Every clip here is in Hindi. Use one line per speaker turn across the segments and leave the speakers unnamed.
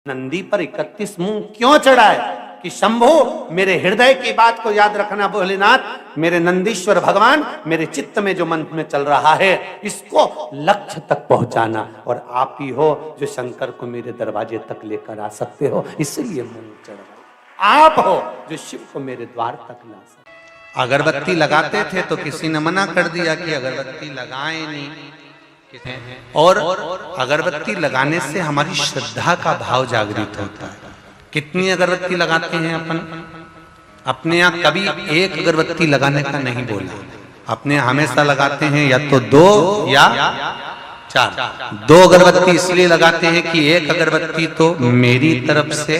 नंदी पर 31 मुंह क्यों चढ़ाए कि शंभो मेरे हृदय की बात को याद रखना भोलेनाथ, मेरे नंदीश्वर भगवान, मेरे चित्त में जो मन में चल रहा है इसको लक्ष्य तक पहुंचाना, और आप ही हो जो शंकर को मेरे दरवाजे तक लेकर आ सकते हो, इसलिए मुंह चढ़ाए। आप हो जो शिव को मेरे द्वार तक ला सकते।
अगरबत्ती लगाते थे तो किसी ने मना कर दिया कि अगरबत्ती लगाएं नहीं, और अगरबत्ती लगाने से हमारी श्रद्धा का भाव जागृत होता है। कितनी अगरबत्ती लगाते हैं अपन? अपने यहाँ कभी एक अगरबत्ती लगाने का नहीं बोला, अपने हमेशा लगाते हैं या तो 2 या 4। 2 अगरबत्ती इसलिए लगाते हैं कि एक अगरबत्ती तो मेरी तरफ से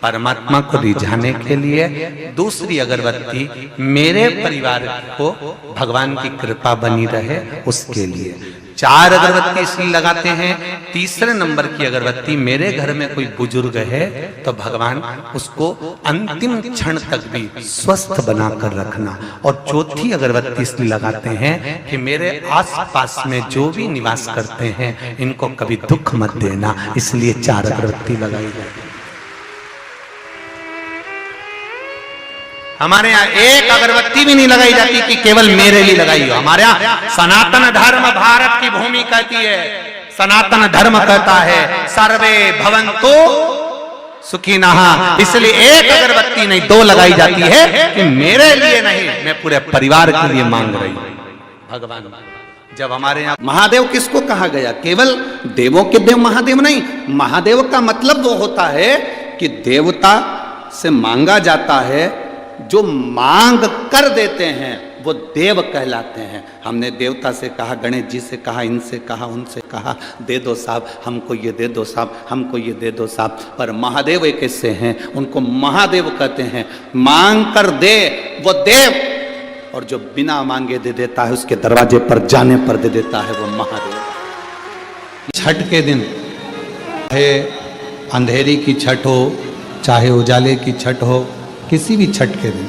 परमात्मा को रिझाने के लिए, दूसरी अगरबत्ती मेरे परिवार को भगवान की कृपा बनी रहे उसके लिए। 4 अगरबत्ती इसलिए लगाते हैं, तीसरे नंबर की अगरबत्ती मेरे घर में कोई बुजुर्ग है तो भगवान उसको अंतिम क्षण तक भी स्वस्थ बनाकर रखना, और चौथी अगरबत्ती इसलिए लगाते हैं कि मेरे आसपास में जो भी निवास करते हैं इनको कभी दुख मत देना, इसलिए 4 अगरबत्ती लगाई जाती है। हमारे यहाँ एक अगरबत्ती भी नहीं लगाई जाती कि केवल मेरे लिए लगाई हो। हमारे यहाँ सनातन धर्म भारत की भूमि कहती है, सनातन धर्म कहता है सर्वे भवन्तु सुखिनः, इसलिए एक अगरबत्ती नहीं 2 लगाई जाती है कि मेरे लिए नहीं, मैं पूरे परिवार के लिए मांग रही हूं भगवान। जब हमारे यहाँ
महादेव किसको कहा गया? केवल देवों के देव महादेव नहीं, महादेव का मतलब वो होता है कि देवता से मांगा जाता है, जो मांग कर देते हैं वो देव कहलाते हैं। हमने देवता से कहा, गणेश जी से कहा, इनसे कहा, उनसे कहा, दे दो साहब हमको ये दे दो साहब, हमको ये दे दो साहब, पर महादेव एक ऐसे हैं उनको महादेव कहते हैं। मांग कर दे वो देव, और जो बिना मांगे दे देता है, उसके दरवाजे पर जाने पर दे देता है, वो महादेव।
छठ के दिन चाहे अंधेरी की छठ हो, चाहे उजाले की छठ हो, किसी भी छठ के दिन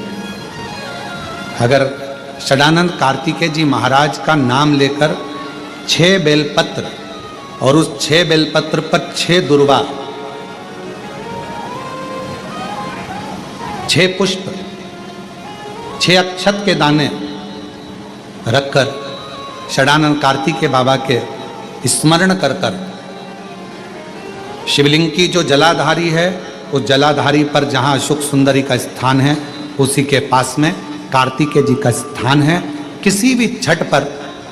अगर षडानंद कार्तिकेय जी महाराज का नाम लेकर 6 बेलपत्र और उस 6 बेलपत्र पर 6 दुर्वा, 6 पुष्प, 6 अक्षत के दाने रखकर षडानंद कार्तिकेय बाबा के स्मरण कर कर शिवलिंग की जो जलाधारी है, उस जलाधारी पर जहाँ अशोक सुंदरी का स्थान है उसी के पास में कार्तिकेय जी का स्थान है। किसी भी छठ पर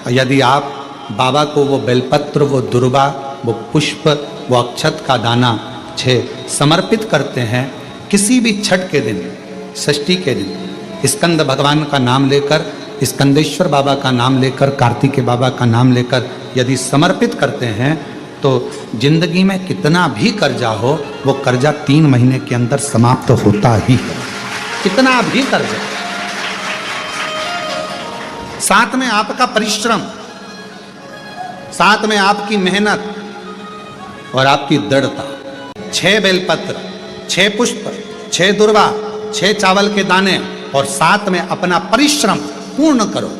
यदि आप बाबा को वो बेलपत्र, वो दुर्वा, वो पुष्प, वो अक्षत का दाना 6 समर्पित करते हैं, किसी भी छठ के दिन, षष्ठी के दिन स्कंद भगवान का नाम लेकर, स्कंदेश्वर बाबा का नाम लेकर, कार्तिकेय बाबा का नाम लेकर यदि समर्पित करते हैं तो जिंदगी में कितना भी कर्जा हो वो कर्जा 3 महीने के अंदर समाप्त होता ही है। कितना भी कर्जा, साथ में आपका परिश्रम, साथ में आपकी मेहनत और आपकी दृढ़ता। 6 बेलपत्र, 6 पुष्प, 6 दुर्वा, 6 चावल के दाने और साथ में अपना परिश्रम पूर्ण करो।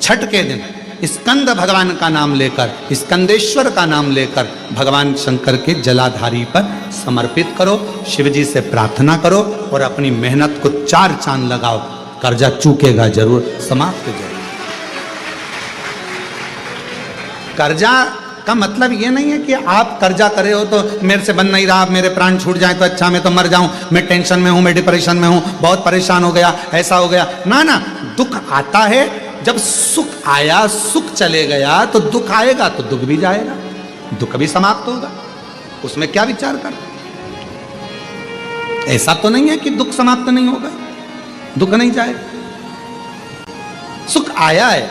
छठ के दिन स्कंद भगवान का नाम लेकर, स्कंदेश्वर का नाम लेकर भगवान शंकर के जलाधारी पर समर्पित करो, शिव जी से प्रार्थना करो और अपनी मेहनत को 4 चांद लगाओ। कर्जा चूकेगा जरूर, समाप्त जरूर। कर्जा का मतलब ये नहीं है कि आप कर्जा करे हो तो मेरे से बन नहीं रहा, मेरे प्राण छूट जाए तो अच्छा, मैं तो मर जाऊं, मैं टेंशन में हूं, मैं डिप्रेशन में हूं, बहुत परेशान हो गया, ऐसा हो गया। ना ना, दुख आता है, जब सुख आया, सुख चले गया तो दुख आएगा तो दुख भी जाएगा, दुख भी समाप्त होगा, उसमें क्या विचार कर। ऐसा तो नहीं है कि दुख समाप्त नहीं होगा, दुख नहीं जाएगा। सुख आया है,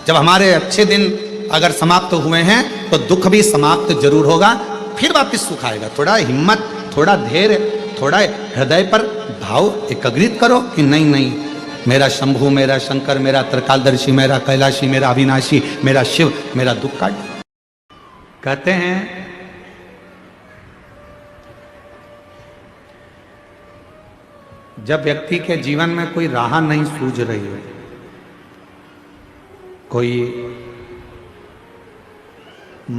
जब हमारे अच्छे दिन अगर समाप्त हुए हैं तो दुख भी समाप्त जरूर होगा, फिर वापस सुख आएगा। थोड़ा हिम्मत, थोड़ा धैर्य, थोड़ा हृदय पर भाव एकाग्रित करो कि नहीं नहीं, मेरा शंभु, मेरा शंकर, मेरा त्रिकालदर्शी, मेरा कैलाशी, मेरा अविनाशी, मेरा शिव मेरा दुख काट। कहते हैं जब व्यक्ति के जीवन में कोई राह नहीं सूझ रही हो, कोई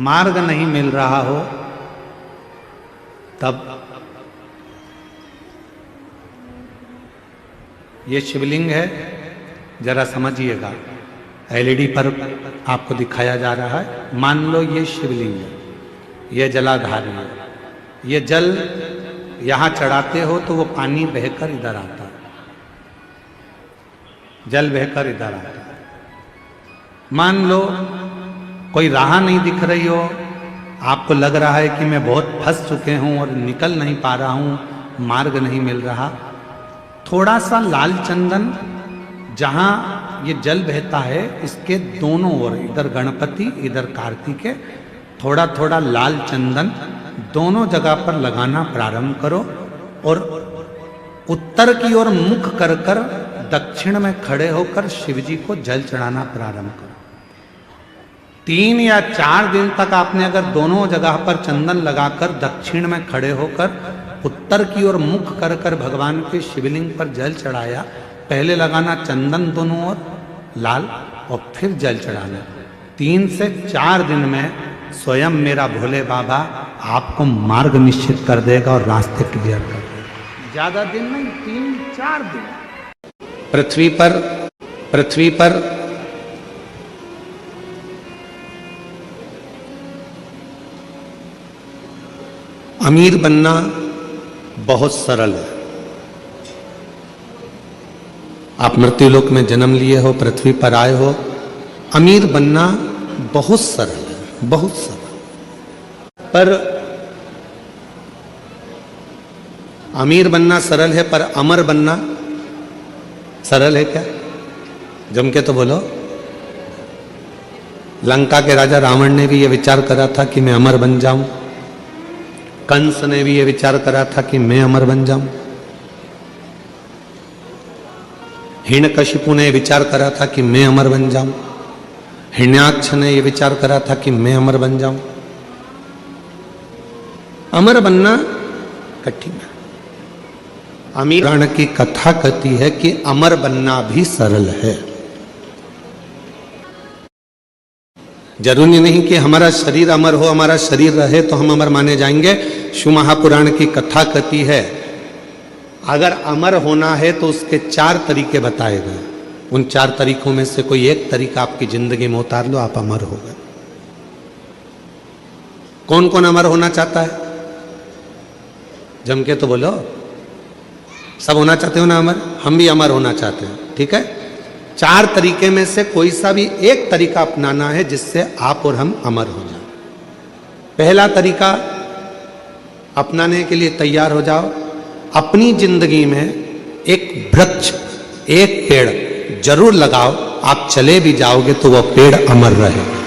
मार्ग नहीं मिल रहा हो, तब ये शिवलिंग है, जरा समझिएगा। एलईडी पर आपको दिखाया जा रहा है। मान लो ये शिवलिंग है, ये जलाधारी है। ये जल यहां चढ़ाते हो तो वो पानी बहकर इधर आता है, जल बहकर इधर आता है। मान लो कोई राह नहीं दिख रही हो, आपको लग रहा है कि मैं बहुत फंस चुके हूं और निकल नहीं पा रहा हूं, मार्ग नहीं मिल रहा। थोड़ा सा लाल चंदन, जहां ये जल बहता है इसके दोनों ओर, इधर गणपति इधर कार्तिकेय, थोड़ा थोड़ा लाल चंदन दोनों जगह पर लगाना प्रारंभ करो और उत्तर की ओर मुख कर कर दक्षिण में खड़े होकर शिव जी को जल चढ़ाना प्रारंभ करो। 3 या 4 दिन तक आपने अगर दोनों जगह पर चंदन लगाकर दक्षिण में खड़े होकर उत्तर की ओर मुख कर कर भगवान के शिवलिंग पर जल चढ़ाया, पहले लगाना चंदन दोनों ओर लाल और फिर जल चढ़ाना। 3 से 4 दिन में स्वयं मेरा भोले बाबा आपको मार्ग निश्चित कर देगा और रास्ते क्लियर कर देगा। ज्यादा दिन नहीं, 3-4 दिन। पृथ्वी पर अमीर बनना बहुत सरल है। आप मृत्युलोक में जन्म लिए हो, पृथ्वी पर आए हो, अमीर बनना बहुत सरल है, बहुत सरल। पर अमीर बनना सरल है, पर अमर बनना सरल है क्या? जम के तो बोलो। लंका के राजा रावण ने भी यह विचार करा था कि मैं अमर बन जाऊं। कंस ने भी यह विचार करा था कि मैं अमर बन जाऊं। हिरण्यकशिपु ने विचार करा था कि मैं अमर बन जाऊं। हिरण्याक्ष ने यह विचार करा था कि मैं अमर बन जाऊं। अमर बनना कठिन है। अमीर पुराण की कथा कहती है कि अमर बनना भी सरल है। जरूरी नहीं कि हमारा शरीर अमर हो, हमारा शरीर रहे तो हम अमर माने जाएंगे। शिव महापुराण की कथा कहती है अगर अमर होना है तो उसके 4 तरीके बताए गए। उन 4 तरीकों में से कोई एक तरीका आपकी जिंदगी में उतार लो, आप अमर हो गए। कौन कौन अमर होना चाहता है? जम के तो बोलो। सब होना चाहते हो ना अमर? हम भी अमर होना चाहते हैं, ठीक है। 4 तरीके में से कोई सा भी एक तरीका अपनाना है जिससे आप और हम अमर हो जाए। पहला तरीका अपनाने के लिए तैयार हो जाओ। अपनी जिंदगी में एक वृक्ष, एक पेड़ जरूर लगाओ। आप चले भी जाओगे तो वह पेड़ अमर रहेगा।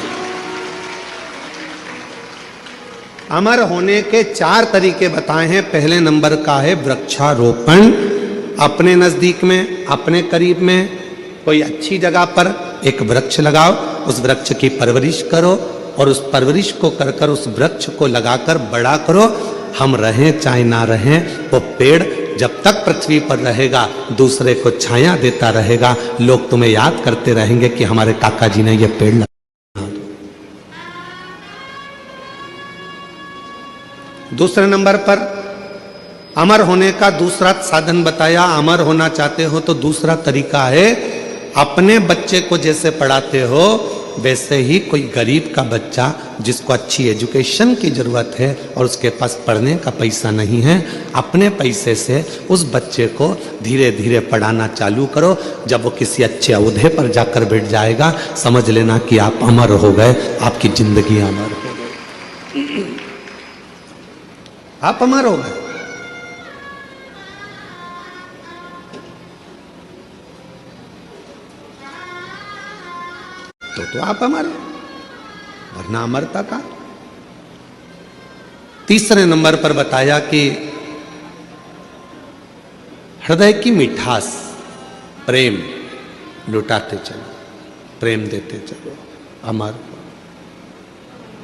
अमर होने के 4 तरीके बताए हैं। पहले नंबर का है वृक्षारोपण। अपने नजदीक में, अपने करीब में कोई अच्छी जगह पर एक वृक्ष लगाओ, उस वृक्ष की परवरिश करो और उस परवरिश को कर कर उस वृक्ष को लगाकर बड़ा करो। हम रहें चाहे ना रहें, वो पेड़ जब तक पृथ्वी पर रहेगा दूसरे को छाया देता रहेगा। लोग तुम्हें याद करते रहेंगे कि हमारे काका जी ने ये पेड़ लगाया। दूसरे नंबर पर अमर होने का दूसरा साधन बताया। अमर होना चाहते हो तो दूसरा तरीका है अपने बच्चे को जैसे पढ़ाते हो वैसे ही कोई गरीब का बच्चा जिसको अच्छी एजुकेशन की जरूरत है और उसके पास पढ़ने का पैसा नहीं है, अपने पैसे से उस बच्चे को धीरे धीरे पढ़ाना चालू करो। जब वो किसी अच्छे ओहदे पर जाकर बैठ जाएगा समझ लेना कि आप अमर हो गए, आपकी जिंदगी अमर हो गई, आप अमर हो गए। तो आप अमर, वरना अमरता का। तीसरे नंबर पर बताया कि हृदय की मिठास, प्रेम लुटाते चलो, प्रेम देते चलो, अमर।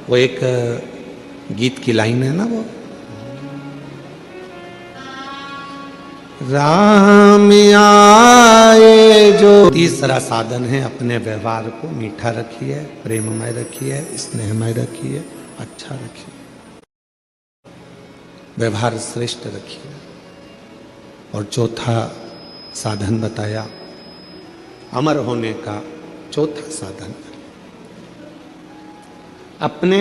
वो एक गीत की लाइन है ना, वो राम आए जो। तीसरा साधन है अपने व्यवहार को मीठा रखिए, प्रेममय रखिए, स्नेहमय रखिए, अच्छा रखिए। व्यवहार श्रेष्ठ रखिए। और चौथा साधन बताया अमर होने का, चौथा साधन अपने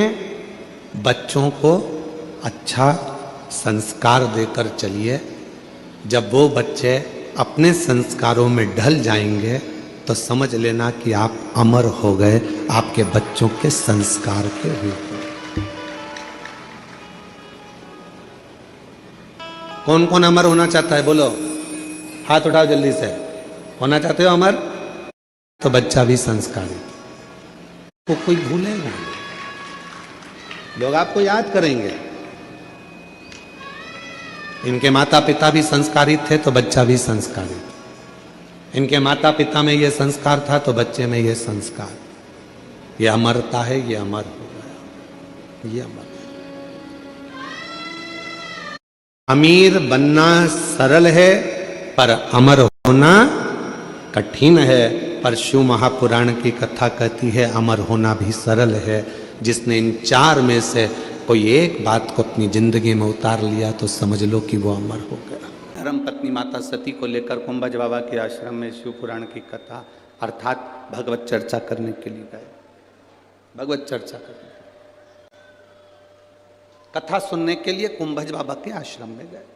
बच्चों को अच्छा संस्कार देकर चलिए। जब वो बच्चे अपने संस्कारों में ढल जाएंगे तो समझ लेना कि आप अमर हो गए, आपके बच्चों के संस्कार के रूप में। कौन कौन अमर होना चाहता है? बोलो, हाथ उठाओ जल्दी से। होना चाहते हो अमर? तो बच्चा भी संस्कारी, तो कोई भूलेगा, लोग आपको याद करेंगे। इनके माता पिता भी संस्कारी थे तो बच्चा भी संस्कारी था। इनके माता पिता में ये संस्कार था तो बच्चे में ये संस्कार। ये अमरता है, ये अमर हो गया, ये अमर। अमीर बनना सरल है पर अमर होना कठिन है। पर शिव महापुराण की कथा कहती है अमर होना भी सरल है। जिसने इन चार में से कोई एक बात को अपनी जिंदगी में उतार लिया तो समझ लो कि वो अमर हो गया। धर्म पत्नी माता सती को लेकर कुंभज बाबा के आश्रम में शिव पुराण की कथा अर्थात भगवत चर्चा करने के लिए गए। भगवत चर्चा करने, कथा सुनने के लिए कुंभज बाबा के आश्रम में गए।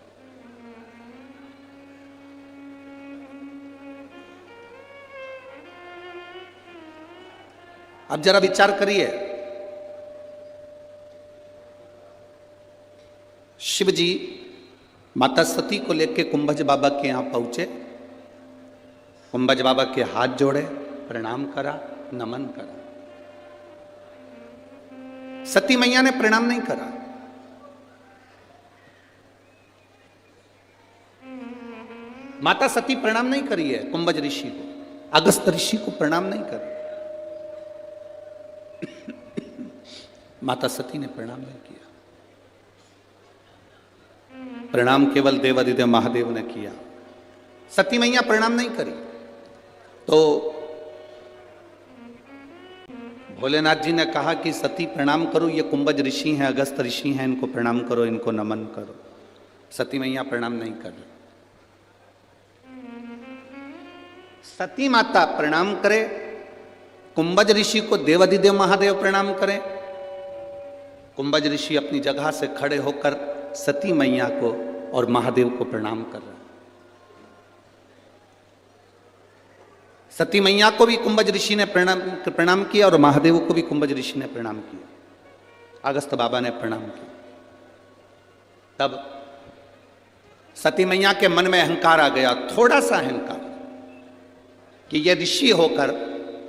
अब जरा विचार करिए, शिव जी माता सती को लेकर कुंभज बाबा के यहां पहुंचे। कुंभज बाबा के हाथ जोड़े, प्रणाम करा, नमन करा। सती मैया ने प्रणाम नहीं करा। माता सती प्रणाम नहीं करी है कुंभज ऋषि को, अगस्त ऋषि को प्रणाम नहीं करी। माता सती ने प्रणाम नहीं किया। प्रणाम केवल देवादिदेव महादेव ने किया। सती मैया प्रणाम नहीं करी। तो भोलेनाथ जी ने कहा कि सती प्रणाम करो, ये कुंभज ऋषि हैं, अगस्त ऋषि हैं, इनको प्रणाम करो, इनको नमन करो। सती मैया प्रणाम नहीं कर रही। सती माता प्रणाम करे, कुंभज ऋषि को देवादिदेव महादेव प्रणाम करें। कुंभज ऋषि अपनी जगह से खड़े होकर सती मैया को और महादेव को प्रणाम कर रहे। सती मैया को भी कुंभज ऋषि ने प्रणाम किया और महादेव को भी कुंभज ऋषि ने प्रणाम किया। अगस्त बाबा ने प्रणाम किया। तब सती मैया के मन में अहंकार आ गया, थोड़ा सा अहंकार, कि ये ऋषि होकर,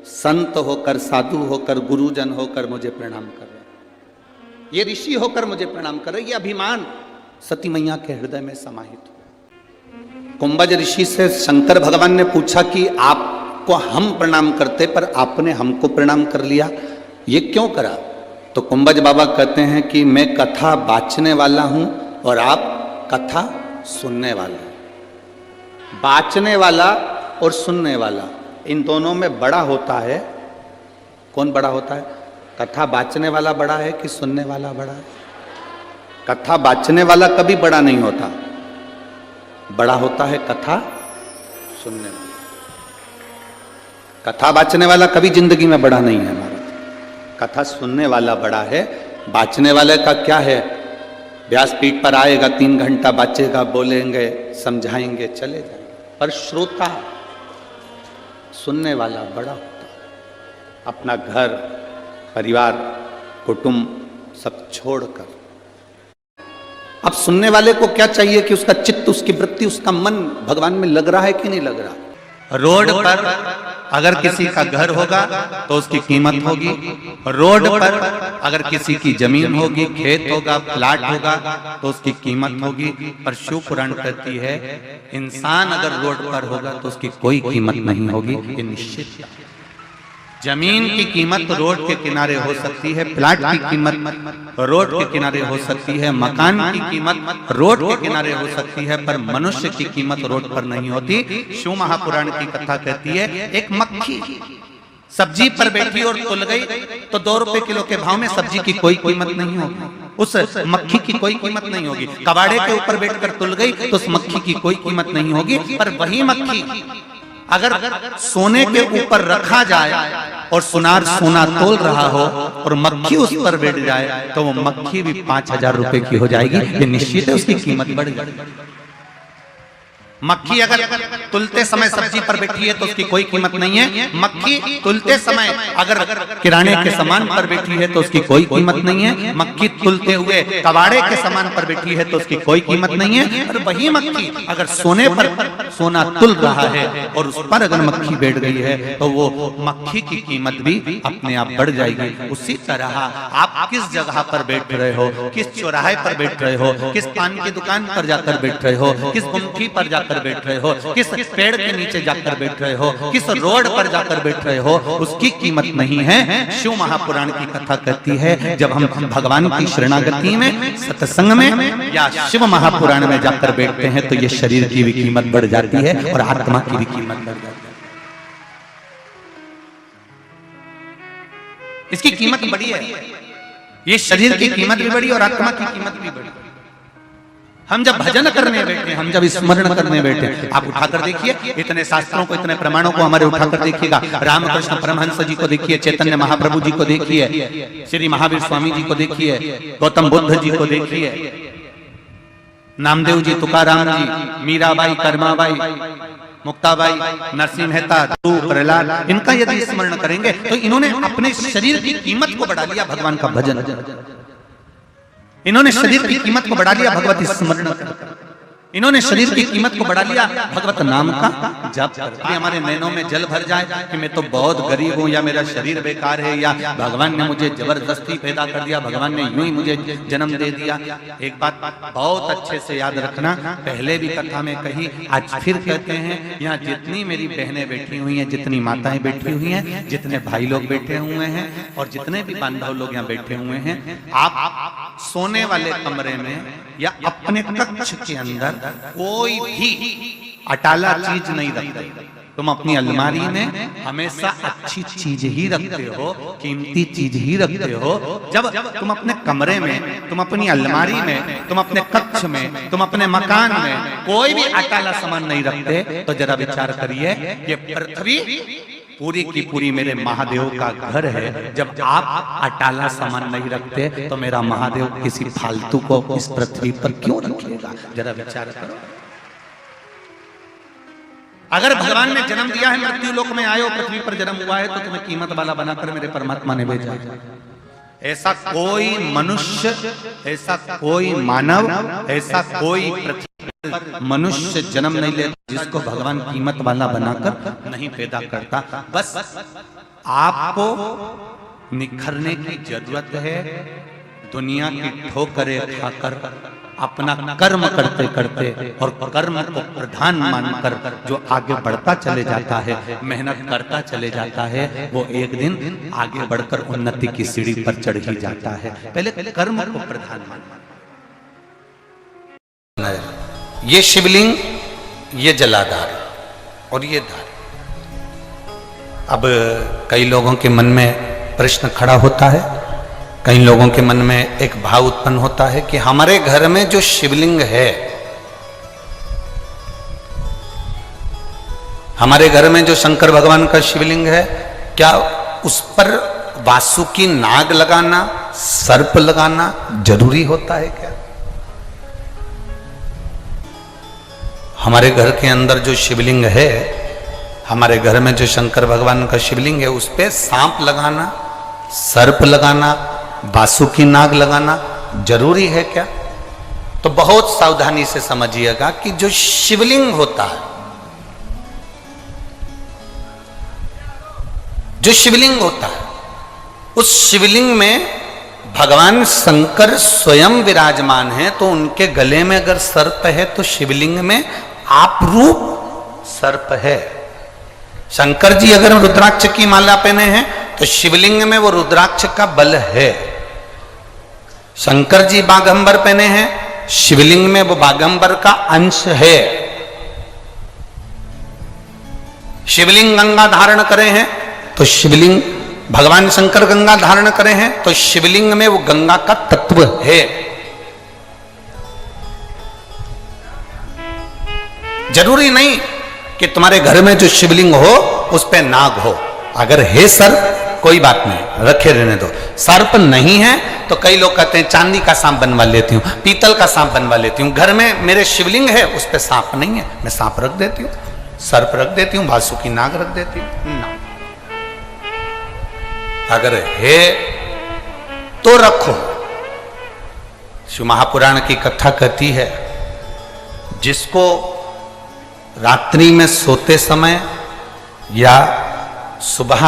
संत होकर, साधु होकर, गुरुजन होकर मुझे प्रणाम कर रहे, ये ऋषि होकर मुझे प्रणाम कर रहे, ये अभिमान सती मैया के हृदय में समाहित हुआ। कुंभज ऋषि से शंकर भगवान ने पूछा कि आपको हम प्रणाम करते पर आपने हमको प्रणाम कर लिया, ये क्यों करा? तो कुंभज बाबा कहते हैं कि मैं कथा बाचने वाला हूं और आप कथा सुनने वाले हैं। बाचने वाला और सुनने वाला, इन दोनों में बड़ा होता है, कौन बड़ा होता है? कथा बाचने वाला बड़ा है कि सुनने वाला बड़ा है? कथा बाचने वाला कभी बड़ा नहीं होता, बड़ा होता है कथा सुनने वाला। कथा बाचने वाला कभी जिंदगी में बड़ा नहीं है हमारा, कथा सुनने वाला बड़ा है। बाचने वाले का क्या है? व्यासपीठ पर आएगा, 3 घंटा बाचेगा, बोलेंगे, समझाएंगे, चले जाएंगे। पर श्रोता, सुनने वाला बड़ा होता है। अपना घर, परिवार, कुटुंब सब छोड़कर। अब सुनने वाले को क्या चाहिए कि उसका चित्त, उसकी वृत्ति, उसका मन भगवान में लग रहा है कि नहीं लग रहा। रोड पर अगर किसी का घर होगा तो उसकी कीमत होगी। रोड पर अगर किसी की जमीन होगी, खेत होगा, प्लाट होगा तो उसकी कीमत होगी। पर शिव पुराण कहती है इंसान अगर रोड पर होगा तो उसकी कोई कीमत नहीं होगी, ये निश्चित है। जमीन की कीमत रोड के किनारे हो सकती है, प्लाट की कीमत रोड के किनारे हो सकती है, मकान की कीमत रोड के किनारे हो सकती है, पर मनुष्य की कीमत रोड पर नहीं होती। शिव महापुराण की कथा कहती है एक मक्खी सब्जी पर बैठी और तुल गई तो 2 रुपए किलो के भाव में सब्जी की कोई कीमत नहीं होगी। उस मक्खी की कोई कीमत नहीं होगी। कबाड़े के ऊपर बैठकर तुल गई तो उस मक्खी की कोई कीमत नहीं होगी। पर वही मक्खी अगर सोने के ऊपर रखा जाए और सुनार सोना तोल रहा हो और मक्खी उस पर बैठ जाए तो वो मक्खी भी 5,000 रुपए की हो जाएगी। ये निश्चित है, उसकी कीमत बढ़ जाएगी। मक्खी अगर तुलते समय सब्जी पर बैठी है तो उसकी कोई कीमत नहीं है। मक्खी तुलते समय अगर किराने के सामान पर बैठी है तो उसकी कोई कीमत नहीं है। मक्खी तुलते हुए कबाड़े के सामान पर बैठी है तो उसकी कोई कीमत नहीं है। और वही मक्खी अगर सोने पर सोना तुल रहा है और उस पर अगर मक्खी बैठ गई है तो वो मक्खी की कीमत भी अपने आप बढ़ जाएगी। उसी तरह आप किस जगह पर बैठ रहे हो, किस चौराहे पर बैठ रहे हो, किस पान की दुकान पर जाकर बैठ रहे हो, किस गुमठी पर जाकर बैठ रहे हो, किस पेड़ के नीचे जाकर बैठ रहे हो, किस रोड पर जाकर बैठ रहे हो, उसकी कीमत नहीं है। शिव महापुराण की कथा कहती है जब हम भगवान की शरणागति में, सत्संग में या शिव महापुराण में जाकर बैठते हैं तो ये शरीर की भी कीमत बढ़ जाती है और आत्मा की भी कीमत बढ़ जाती है। इसकी कीमत बड़ी है। ये शरीर की कीमत भी बड़ी और आत्मा की कीमत भी बड़ी। हम जब भजन करने बैठे, हम जब स्मरण करने बैठे, आप उठाकर देखिए इतने शास्त्रों को, इतने प्रमाणों को हमारे उठाकर देखिएगा। रामकृष्ण परमहंस जी को देखिए, चैतन्य महाप्रभु जी को देखिए, श्री महावीर स्वामी जी को देखिए, गौतम बुद्ध जी को देखिए, नामदेव जी, तुकाराम जी, मीराबाई, कर्माबाई, मुक्ताबाई, नरसिंह मेहता, प्रहलाद, इनका यदि स्मरण करेंगे तो इन्होंने अपने शरीर की कीमत को बढ़ा लिया भगवान का भजन। इन्होंने शरीर की कीमत को बढ़ा लिया भगवत स्मरण कर। इन्होंने शरीर की कीमत को बढ़ा लिया भगवत नाम का जप कर। हमारे नैनों में जल भर जाए कि मैं तो बहुत गरीब हूं, या मेरा शरीर बेकार है, या भगवान ने मुझे जबरदस्ती पैदा कर दिया, भगवान ने यूं ही मुझे जन्म दे दिया। एक बात बहुत अच्छे से याद रखना, पहले भी कथा में कही, आज फिर कहते हैं, यहाँ जितनी मेरी बहनें बैठी हुई हैं, जितनी माताएं बैठी हुई हैं, जितने भाई लोग बैठे हुए हैं और जितने भी बांधव लोग यहाँ बैठे हुए हैं, आप सोने वाले कमरे में या अपने कक्ष के अंदर कोई भी अटाला चीज नहीं रखते। तुम अपनी अलमारी में हमेशा अच्छी चीज ही रखते हो, कीमती चीज ही रखते हो। जब तुम अपने कमरे में, तुम अपनी अलमारी में, तुम अपने कक्ष में, तुम अपने मकान में कोई भी अटाला सामान नहीं रखते तो जरा विचार करिए, ये पृथ्वी पूरी की पूरी मेरे महादेव का घर है। जब आप अटाला सामान नहीं रखते तो मेरा महादेव किसी फालतू को इस पृथ्वी पर क्यों रखेगा? जरा विचार करो। अगर भगवान ने जन्म दिया है, मृत्यु लोक में आए हो, पृथ्वी पर जन्म हुआ है, तो तुम्हें कीमत वाला बनाकर मेरे परमात्मा ने भेजा। ऐसा कोई मनुष्य, ऐसा कोई मानव, ऐसा कोई पृथ्वी मनुष्य जन्म नहीं लेता जिसको भगवान कीमत वाला बनाकर नहीं पैदा करता। बस आपको निखरने की जरूरत है। दुनिया की ठोकरें खाकर अपना कर्म करते करते और कर्म को प्रधान मानकर जो आगे बढ़ता चले जाता है, मेहनत करता चले जाता है, वो एक दिन आगे बढ़कर उन्नति की सीढ़ी पर चढ़ ही जाता है। पहले कर्म को प्रधान मानना। ये शिवलिंग, ये जलाधार और ये धार। अब कई लोगों के मन में प्रश्न खड़ा होता है, कई लोगों के मन में एक भाव उत्पन्न होता है कि हमारे घर में जो शिवलिंग है, हमारे घर में जो शंकर भगवान का शिवलिंग है, क्या उस पर वासुकी नाग लगाना, सर्प लगाना जरूरी होता है क्या? हमारे घर के अंदर जो शिवलिंग है, हमारे घर में जो शंकर भगवान का शिवलिंग है, उस पे सांप लगाना, सर्प लगाना, वासुकी नाग लगाना जरूरी है क्या? तो बहुत सावधानी से समझिएगा कि जो शिवलिंग होता है, जो शिवलिंग होता है, उस शिवलिंग में भगवान शंकर स्वयं विराजमान है। तो उनके गले में अगर सर्प है तो शिवलिंग में आप रूप सर्प है। शंकर जी अगर रुद्राक्ष की माला पहने हैं तो शिवलिंग में वो रुद्राक्ष का बल है। शंकर जी बागंबर पहने हैं, शिवलिंग में वो बागंबर का अंश है। शिवलिंग गंगा धारण करे हैं तो शिवलिंग भगवान शंकर गंगा धारण करे हैं तो शिवलिंग में वो गंगा का तत्व है। जरूरी नहीं कि तुम्हारे घर में जो शिवलिंग हो उस पे नाग हो। अगर है सर्प कोई बात नहीं, रखे रहने दो। सर्प नहीं है तो कई लोग कहते हैं चांदी का सांप बनवा लेती हूँ, पीतल का सांप बनवा लेती हूँ। घर में मेरे शिवलिंग है उस पे सांप नहीं है, मैं सांप रख देती हूँ, सर्प रख देती हूँ, वासुकी नाग रख देती हूँ ना। अगर है तो रखो। शिव महापुराण की कथा कहती है, जिसको रात्रि में सोते समय या सुबह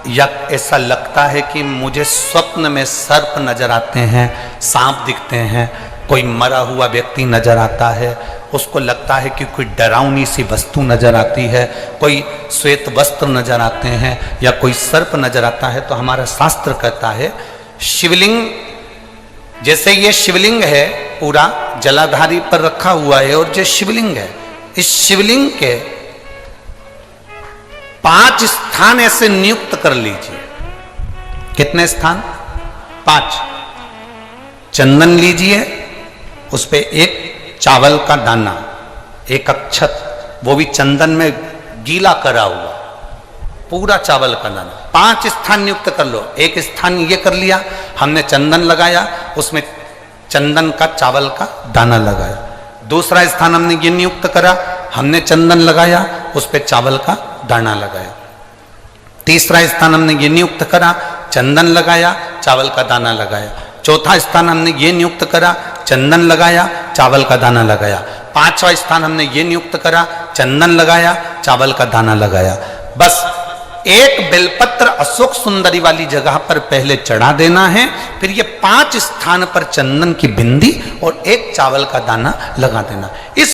या ऐसा लगता है कि मुझे स्वप्न में सर्प नजर आते हैं, सांप दिखते हैं, कोई मरा हुआ व्यक्ति नजर आता है, उसको लगता है कि कोई डरावनी सी वस्तु नजर आती है, कोई श्वेत वस्त्र नजर आते हैं या कोई सर्प नजर आता है, तो हमारा शास्त्र कहता है शिवलिंग, जैसे ये शिवलिंग है पूरा जलाधारी पर रखा हुआ है, और जो शिवलिंग है इस शिवलिंग के 5 स्थान ऐसे नियुक्त कर लीजिए। कितने स्थान? 5। चंदन लीजिए, उस पे एक चावल का दाना, एक अक्षत, वो भी चंदन में गीला करा हुआ, पूरा चावल का दाना। 5 स्थान नियुक्त कर लो। एक स्थान ये कर लिया, हमने चंदन लगाया, उसमें चंदन का चावल का दाना लगाया। दूसरा स्थान हमने ये नियुक्त करा, हमने चंदन लगाया, उस पे चावल का दाना लगाया। तीसरा स्थान हमने ये नियुक्त करा, चंदन लगाया, चावल का दाना लगाया। चौथा स्थान हमने ये नियुक्त करा, चंदन लगाया, चावल का दाना लगाया। 5वां स्थान हमने ये नियुक्त करा, चंदन लगाया, चावल का दाना लगाया। बस एक बेलपत्र अशोक सुंदरी वाली जगह पर पहले चढ़ा देना है, फिर ये 5 स्थान पर चंदन की बिंदी और एक चावल का दाना लगा देना। इस